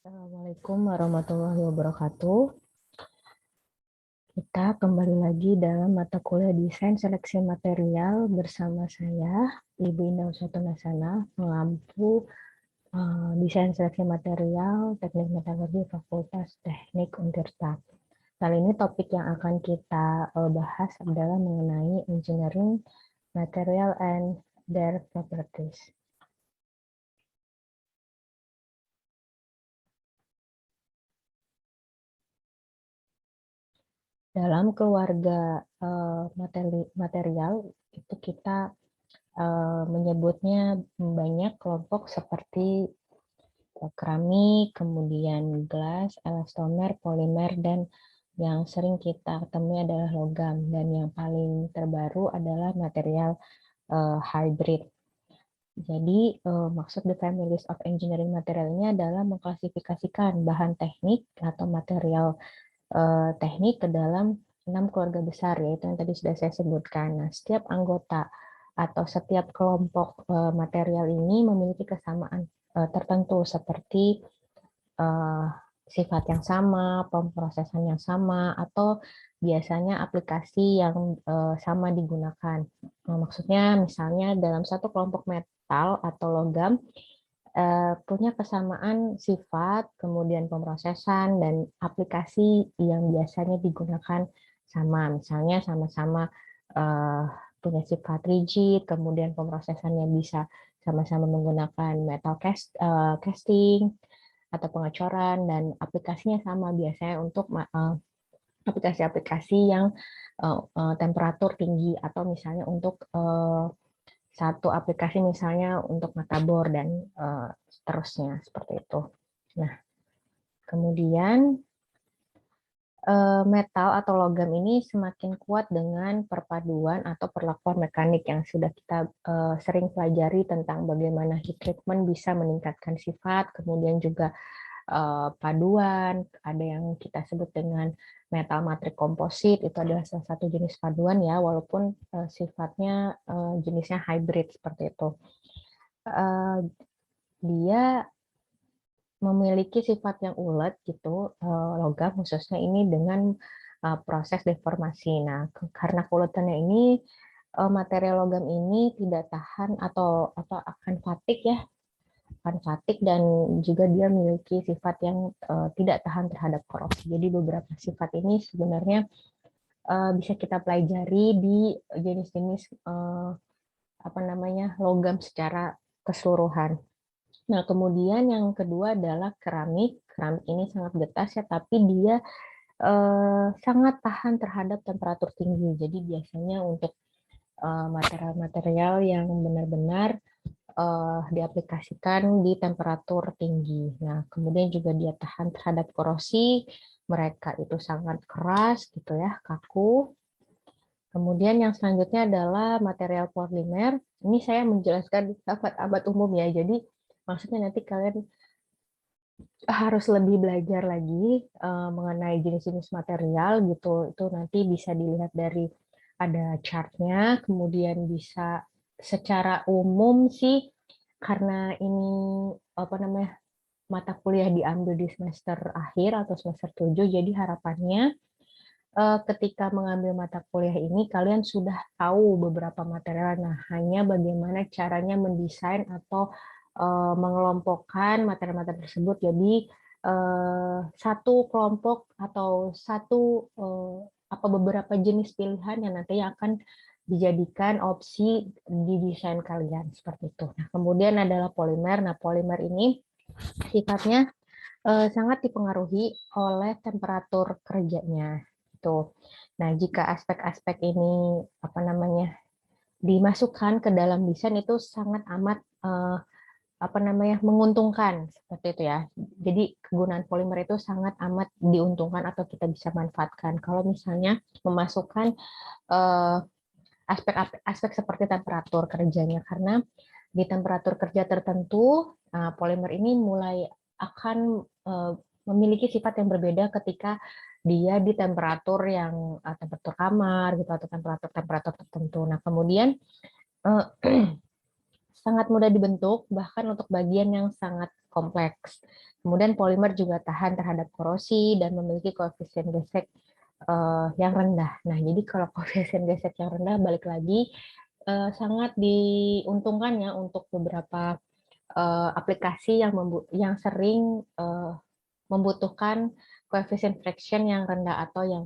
Assalamualaikum warahmatullahi wabarakatuh. Kita kembali lagi dalam mata kuliah Desain Seleksi Material bersama saya, Ibu Indah Uswatun-Nasana, pengampu Desain Seleksi Material Teknik Metalurgi Fakultas Teknik Untirta. Kali ini topik yang akan kita bahas adalah mengenai Engineering Material and their Properties. Dalam keluarga material itu kita menyebutnya banyak kelompok seperti keramik, kemudian gelas, elastomer, polimer, dan yang sering kita temui adalah logam. Dan yang paling terbaru adalah material hybrid. Jadi maksud the families of engineering material ini adalah mengklasifikasikan bahan teknik atau material teknik ke dalam 6 keluarga besar, yaitu yang tadi sudah saya sebutkan. Nah, setiap anggota atau setiap kelompok material ini memiliki kesamaan tertentu seperti uh, sifat yang sama, pemrosesan yang sama, atau biasanya aplikasi yang sama digunakan. Nah, maksudnya misalnya dalam satu kelompok metal atau logam punya kesamaan sifat, kemudian pemrosesan, dan aplikasi yang biasanya digunakan sama. Misalnya sama-sama punya sifat rigid, kemudian pemrosesannya bisa sama-sama menggunakan metal casting atau pengecoran, dan aplikasinya sama biasanya untuk aplikasi-aplikasi yang temperatur tinggi, atau misalnya untuk satu aplikasi misalnya untuk matabor dan seterusnya seperti itu. Nah, kemudian metal atau logam ini semakin kuat dengan perpaduan atau perlakuan mekanik yang sudah kita sering pelajari tentang bagaimana heat treatment bisa meningkatkan sifat, kemudian juga paduan, ada yang kita sebut dengan metal matrik komposit, itu adalah salah satu jenis paduan ya, walaupun sifatnya jenisnya hybrid seperti itu. Dia memiliki sifat yang ulet gitu, logam khususnya ini dengan proses deformasi. Nah, karena keuletannya ini material logam ini tidak tahan atau akan fatik ya, akan fatik, dan juga dia memiliki sifat yang tidak tahan terhadap korosi. Jadi beberapa sifat ini sebenarnya bisa kita pelajari di jenis-jenis logam secara keseluruhan. Nah, kemudian yang kedua adalah keramik. Keramik ini sangat getas ya, tapi dia sangat tahan terhadap temperatur tinggi. Jadi biasanya untuk material-material yang benar-benar diaplikasikan di temperatur tinggi. Nah, kemudian juga dia tahan terhadap korosi. Mereka itu sangat keras gitu ya, kaku. Kemudian yang selanjutnya adalah material polimer. Ini saya menjelaskan sahabat-sahabat umum ya. Jadi maksudnya nanti kalian harus lebih belajar lagi mengenai jenis-jenis material gitu. Itu nanti bisa dilihat dari ada chartnya, kemudian bisa secara umum sih karena ini mata kuliah diambil di semester akhir atau semester 7, jadi harapannya ketika mengambil mata kuliah ini kalian sudah tahu beberapa material. Nah, hanya bagaimana caranya mendesain atau mengelompokkan material-material tersebut jadi satu kelompok atau satu beberapa jenis pilihan yang nantinya akan dijadikan opsi di desain kalian seperti itu. Nah, kemudian adalah polimer. Nah, polimer ini sifatnya sangat dipengaruhi oleh temperatur kerjanya. Itu. Nah, jika aspek-aspek ini dimasukkan ke dalam desain itu sangat amat menguntungkan seperti itu ya. Jadi kegunaan polimer itu sangat amat diuntungkan atau kita bisa manfaatkan kalau misalnya memasukkan aspek-aspek seperti temperatur kerjanya, karena di temperatur kerja tertentu polimer ini mulai akan memiliki sifat yang berbeda ketika dia di temperatur yang temperatur kamar gitu atau temperatur tertentu. Nah, kemudian sangat mudah dibentuk, bahkan untuk bagian yang sangat kompleks. Kemudian polimer juga tahan terhadap korosi dan memiliki koefisien gesek yang rendah. Nah, jadi kalau koefisien gesek yang rendah, balik lagi, sangat diuntungkan ya untuk beberapa aplikasi yang sering membutuhkan koefisien friction yang rendah atau yang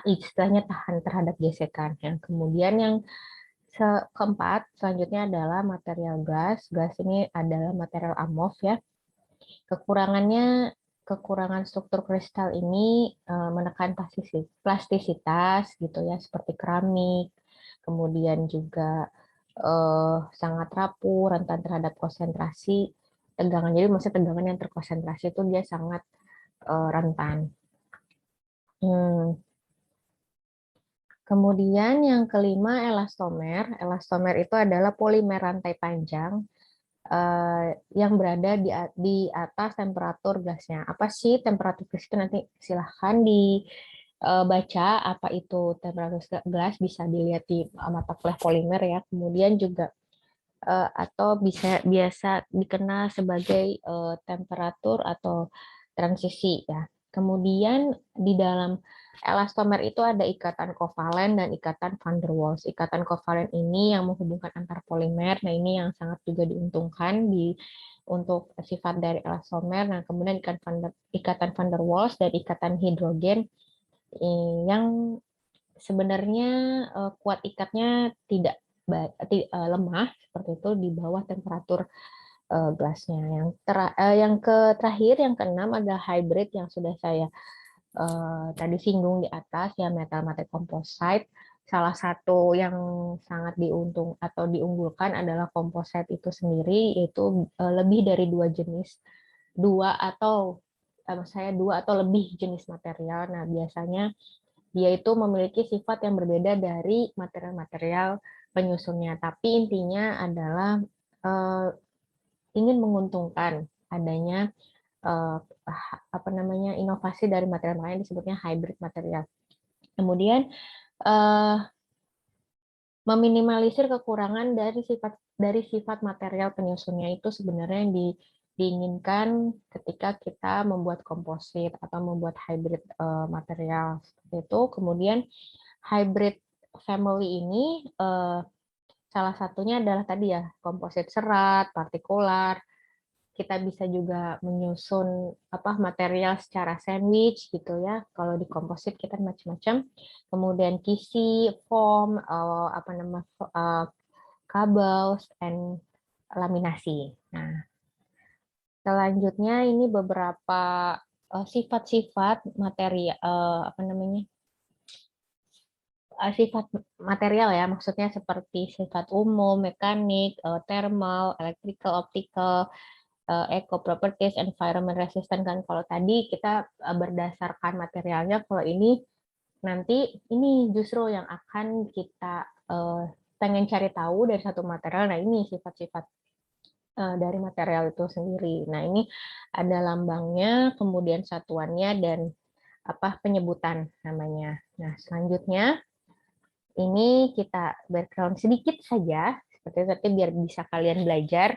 istilahnya tahan terhadap gesekan. Yang kemudian yang keempat, selanjutnya adalah material glass. Glass ini adalah material amorf ya. Kekurangan struktur kristal ini menekan plastisitas gitu ya, seperti keramik. Kemudian juga sangat rapuh, rentan terhadap konsentrasi tegangan. Jadi maksudnya tegangan yang terkonsentrasi itu dia sangat rentan. Kemudian yang kelima, elastomer. Elastomer itu adalah polimer rantai panjang yang berada di atas temperatur gasnya. Apa sih temperatur gas itu? Nanti silahkan dibaca apa itu temperatur gas, bisa dilihat di mata kuliah polimer ya. Kemudian juga atau biasa dikenal sebagai temperatur atau transisi ya. Kemudian di dalam elastomer itu ada ikatan kovalen dan ikatan van der Waals. Ikatan kovalen ini yang menghubungkan antar polimer. Nah, ini yang sangat juga diuntungkan untuk sifat dari elastomer. Nah, kemudian ikatan van der Waals dan ikatan hidrogen yang sebenarnya kuat ikatnya tidak lemah seperti itu di bawah temperatur gelasnya. Yang terakhir, yang keenam adalah hybrid yang sudah saya tadi singgung di atas ya, metal material composite. Salah satu yang sangat diunggulkan adalah composite itu sendiri, yaitu lebih dari dua atau lebih jenis material. Nah, biasanya dia itu memiliki sifat yang berbeda dari material-material penyusunnya, tapi intinya adalah ingin menguntungkan adanya inovasi dari material lain, disebutnya hybrid material. Kemudian meminimalisir kekurangan dari sifat material penyusunnya itu sebenarnya yang diinginkan ketika kita membuat komposit atau membuat hybrid material seperti itu. Kemudian hybrid family ini salah satunya adalah tadi ya, komposit serat, partikular. Kita bisa juga menyusun material secara sandwich gitu ya. Kalau di komposit kita macam-macam. Kemudian kisi, foam, kabel, dan laminasi. Nah, selanjutnya ini beberapa sifat-sifat sifat material ya, maksudnya seperti sifat umum, mekanik, thermal, electrical, optical, eco properties, environment resistant kan. Kalau tadi kita berdasarkan materialnya, kalau ini nanti ini justru yang akan kita pengen cari tahu dari satu material. Nah, ini sifat-sifat dari material itu sendiri. Nah, ini ada lambangnya, kemudian satuannya, dan penyebutan namanya. Nah, selanjutnya ini kita background sedikit saja, seperti itu, biar bisa kalian belajar.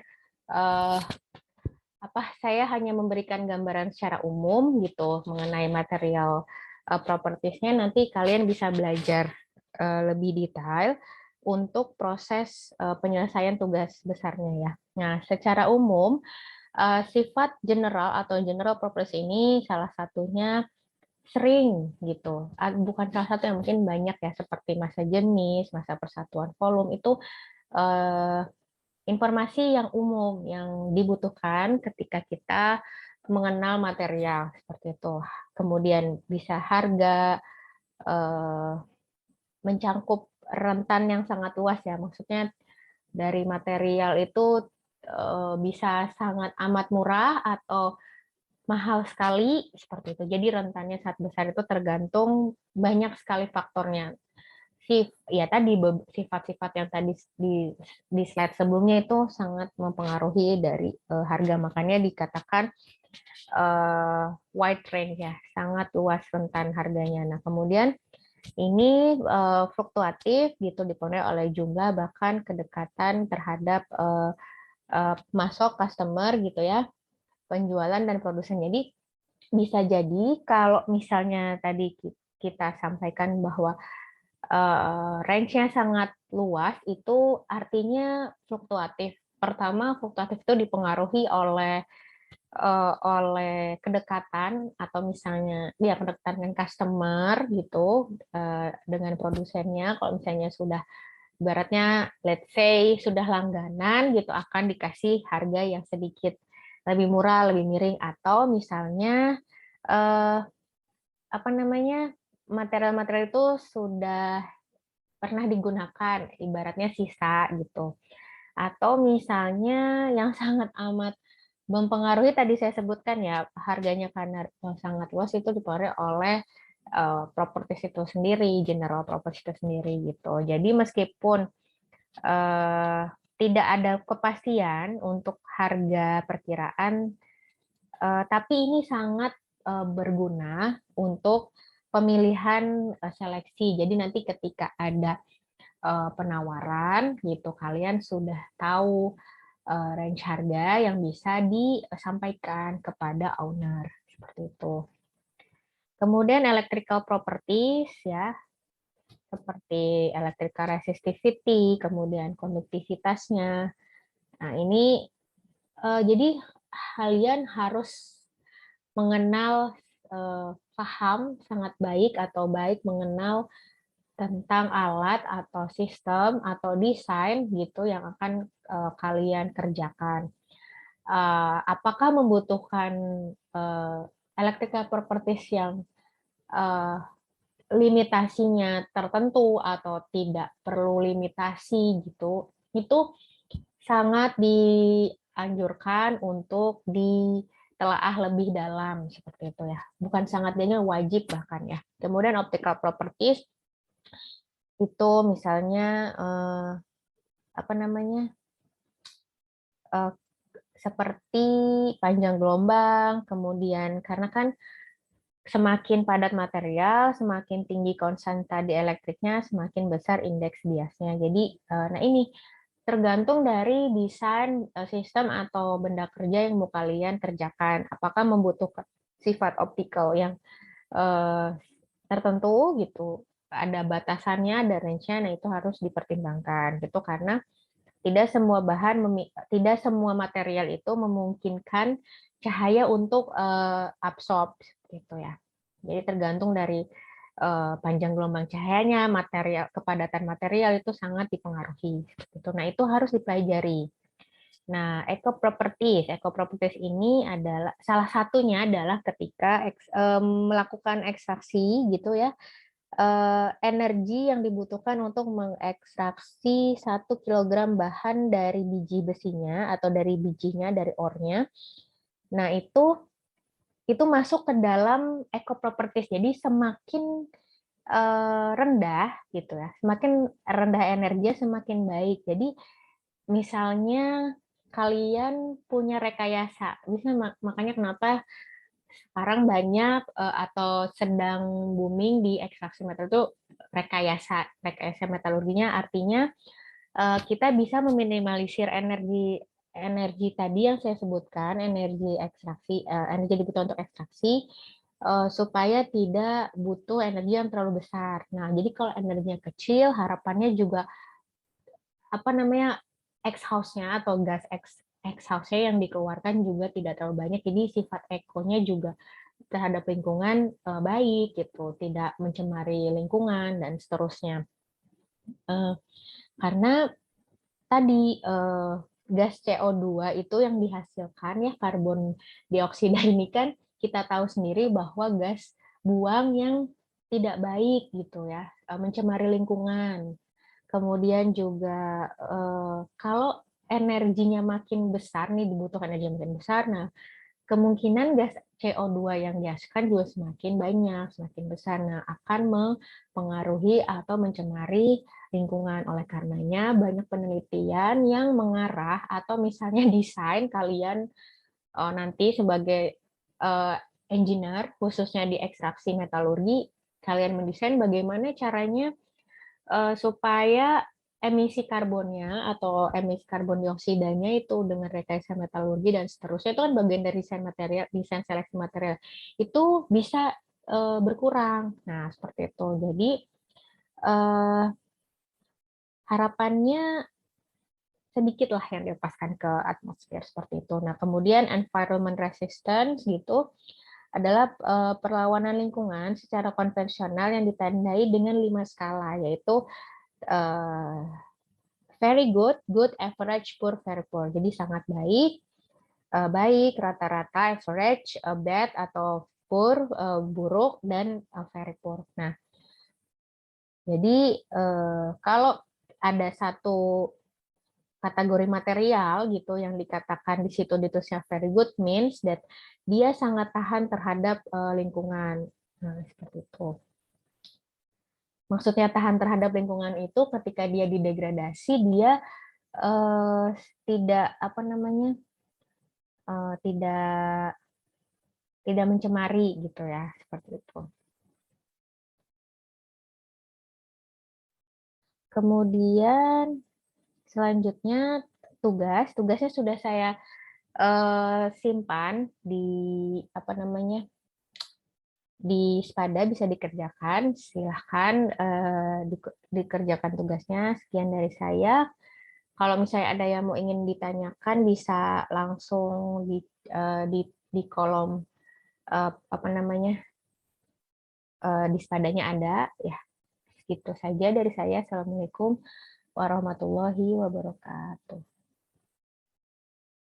Saya hanya memberikan gambaran secara umum gitu mengenai material propertiesnya. Nanti kalian bisa belajar lebih detail untuk proses penyelesaian tugas besarnya ya. Nah, secara umum sifat general atau general properties ini salah satunya sering gitu, bukan salah satu, yang mungkin banyak ya, seperti massa jenis, massa persatuan volume, itu informasi yang umum yang dibutuhkan ketika kita mengenal material seperti itu. Kemudian bisa harga, mencangkup rentan yang sangat luas ya, maksudnya dari material itu bisa sangat amat murah atau mahal sekali seperti itu. Jadi rentannya sangat besar, itu tergantung banyak sekali faktornya. Tadi sifat-sifat yang tadi di slide sebelumnya itu sangat mempengaruhi dari harga, makanya dikatakan wide range ya, sangat luas rentan harganya. Nah, kemudian ini fluktuatif gitu, dipengaruhi oleh jumlah bahkan kedekatan terhadap masuk customer gitu ya, penjualan dan produsen. Jadi bisa jadi kalau misalnya tadi kita sampaikan bahwa range-nya sangat luas, itu artinya fluktuatif. Pertama, fluktuatif itu dipengaruhi oleh kedekatan atau misalnya dia kedekatan dengan customer gitu, dengan produsennya. Kalau misalnya sudah ibaratnya let's say sudah langganan gitu, akan dikasih harga yang sedikit lebih murah, lebih miring, atau misalnya eh, apa namanya, material-material itu sudah pernah digunakan, ibaratnya sisa gitu. Atau misalnya yang sangat amat mempengaruhi tadi saya sebutkan ya, harganya karena sangat luas, itu dipengaruhi oleh properties itu sendiri, general properties itu sendiri gitu. Jadi meskipun eh, tidak ada kepastian untuk harga perkiraan, tapi ini sangat berguna untuk pemilihan seleksi. Jadi nanti ketika ada penawaran gitu, kalian sudah tahu range harga yang bisa disampaikan kepada owner seperti itu. Kemudian electrical properties ya, seperti electrical resistivity, kemudian konduktivitasnya. Nah, ini jadi kalian harus mengenal, paham sangat baik atau baik mengenal tentang alat atau sistem atau desain gitu yang akan kalian kerjakan. Apakah membutuhkan electrical properties yang uh, limitasinya tertentu atau tidak perlu limitasi gitu, itu sangat dianjurkan untuk ditelaah lebih dalam seperti itu ya. Bukan sangat, dia wajib bahkan ya. Kemudian optical properties itu misalnya apa namanya, eh, seperti panjang gelombang, kemudian karena kan semakin padat material, semakin tinggi konstanta dieлекtriknya, semakin besar indeks biasnya. Jadi, nah ini tergantung dari desain sistem atau benda kerja yang mau kalian kerjakan. Apakah membutuhkan sifat optikal yang tertentu gitu, ada batasannya, ada range-nya, nah itu harus dipertimbangkan gitu, karena tidak semua material itu memungkinkan cahaya untuk absorb gitu ya. Jadi tergantung dari panjang gelombang cahayanya, kepadatan material itu sangat dipengaruhi. Gitu. Nah, itu harus dipelajari. Nah, eco properties ini adalah salah satunya adalah ketika melakukan ekstraksi gitu ya, energi yang dibutuhkan untuk mengekstraksi 1 kilogram bahan dari biji besinya atau dari bijinya, dari ore-nya. Nah, itu masuk ke dalam eco properties. Jadi semakin rendah gitu ya, semakin rendah energinya semakin baik. Jadi misalnya kalian punya rekayasa, bisa makanya kenapa sekarang banyak atau sedang booming di ekstraksi metal itu rekayasa metalurginya, artinya kita bisa meminimalisir energi energi tadi yang saya sebutkan, energi ekstraksi, energi dibutuhkan untuk ekstraksi, supaya tidak butuh energi yang terlalu besar. Nah, jadi kalau energinya kecil, harapannya juga apa namanya, exhaust-nya atau gas exhaust-nya yang dikeluarkan juga tidak terlalu banyak. Jadi sifat ekonya juga terhadap lingkungan baik gitu, tidak mencemari lingkungan dan seterusnya. Karena tadi gas CO2 itu yang dihasilkan ya, karbon dioksida ini kan kita tahu sendiri bahwa gas buang yang tidak baik gitu ya, mencemari lingkungan. Kemudian juga kalau energinya makin besar nih, dibutuhkan energi makin besar, nah kemungkinan gas CO2 yang dihasilkan juga semakin banyak, semakin besar. Nah, akan mempengaruhi atau mencemari lingkungan. Oleh karenanya, banyak penelitian yang mengarah atau misalnya desain kalian nanti sebagai engineer, khususnya di ekstraksi metalurgi, kalian mendesain bagaimana caranya supaya emisi karbonnya atau emisi karbon dioksidanya itu dengan rekayasa metalurgi dan seterusnya itu kan bagian dari desain seleksi material itu bisa berkurang. Nah, seperti itu. Jadi harapannya sedikit lah yang dilepaskan ke atmosfer seperti itu. Nah, kemudian environment resistance gitu adalah perlawanan lingkungan secara konvensional yang ditandai dengan 5 skala, yaitu very good, good, average, poor, very poor. Jadi sangat baik, baik, rata-rata, average, bad atau poor, buruk, dan very poor. Nah, jadi kalau ada satu kategori material gitu yang dikatakan di situ ditulisnya very good means that dia sangat tahan terhadap lingkungan. Nah, seperti itu. Maksudnya tahan terhadap lingkungan itu ketika dia didegradasi dia eh, tidak apa namanya tidak mencemari gitu ya seperti itu. Kemudian selanjutnya tugasnya sudah saya simpan di apa namanya di Spada bisa dikerjakan. Silahkan dikerjakan tugasnya. Sekian dari saya. Kalau misalnya ada yang mau ingin ditanyakan bisa langsung di kolom apa namanya di Spadanya ada ya. Gitu saja dari saya. Assalamualaikum warahmatullahi wabarakatuh.